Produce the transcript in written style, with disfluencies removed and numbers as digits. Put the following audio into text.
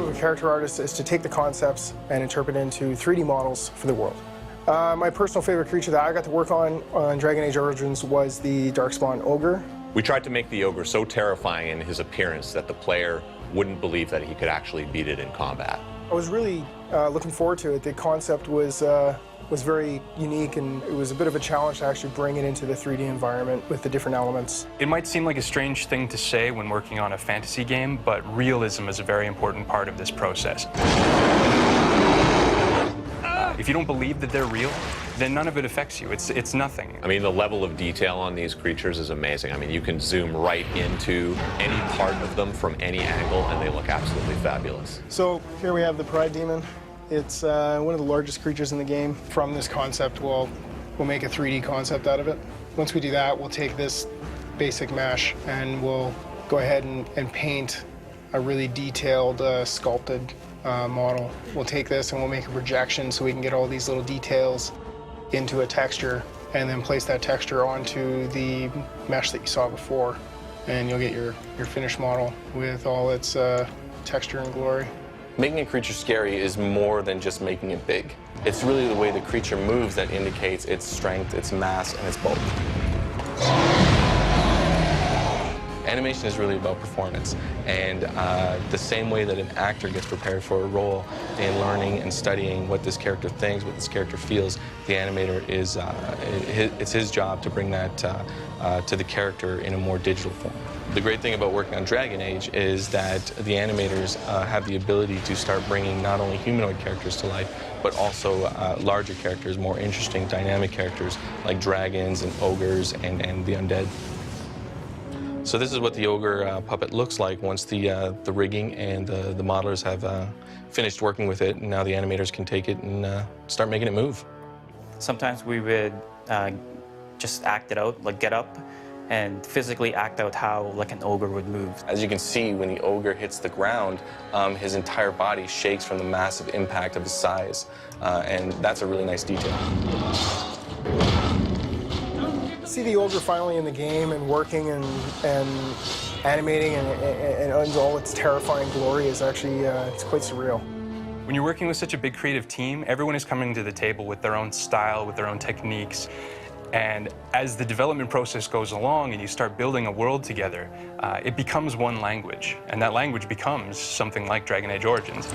job of a character artist is to take the concepts and interpret into 3D models for the world. My personal favorite creature that I got to work on Dragon Age Origins was the Darkspawn Ogre. We tried to make the ogre so terrifying in his appearance that the player wouldn't believe that he could actually beat it in combat. I was really looking forward to it. The concept was very unique, and it was a bit of a challenge to actually bring it into the 3D environment with the different elements. It might seem like a strange thing to say when working on a fantasy game, but realism is a very important part of this process. If you don't believe that they're real, then none of it affects you. It's nothing. I mean, the level of detail on these creatures is amazing. I mean, you can zoom right into any part of them from any angle, and they look absolutely fabulous. So here we have the Pride Demon. It's one of the largest creatures in the game. From this concept, we'll make a 3D concept out of it. Once we do that, we'll take this basic mesh and we'll go ahead and paint a really detailed, sculpted model. We'll take this and we'll make a projection so we can get all these little details into a texture, and then place that texture onto the mesh that you saw before, and you'll get your finished model with all its texture and glory. Making a creature scary is more than just making it big. It's really the way the creature moves that indicates its strength, its mass, and its bulk. Animation is really about performance, and the same way that an actor gets prepared for a role in learning and studying what this character thinks, what this character feels, the animator is, it's his job to bring that to the character in a more digital form. The great thing about working on Dragon Age is that the animators have the ability to start bringing not only humanoid characters to life, but also larger characters, more interesting, dynamic characters like dragons and ogres and the undead. So this is what the ogre puppet looks like once the rigging and the modelers have finished working with it, and now the animators can take it and start making it move. Sometimes we would just act it out, like get up and physically act out how like an ogre would move. As you can see, when the ogre hits the ground, his entire body shakes from the massive impact of his size, and that's a really nice detail. See the ogre finally in the game and working and animating and all its terrifying glory is actually it's quite surreal. When you're working with such a big creative team, everyone is coming to the table with their own style, with their own techniques. And as the development process goes along and you start building a world together, it becomes one language. And that language becomes something like Dragon Age Origins.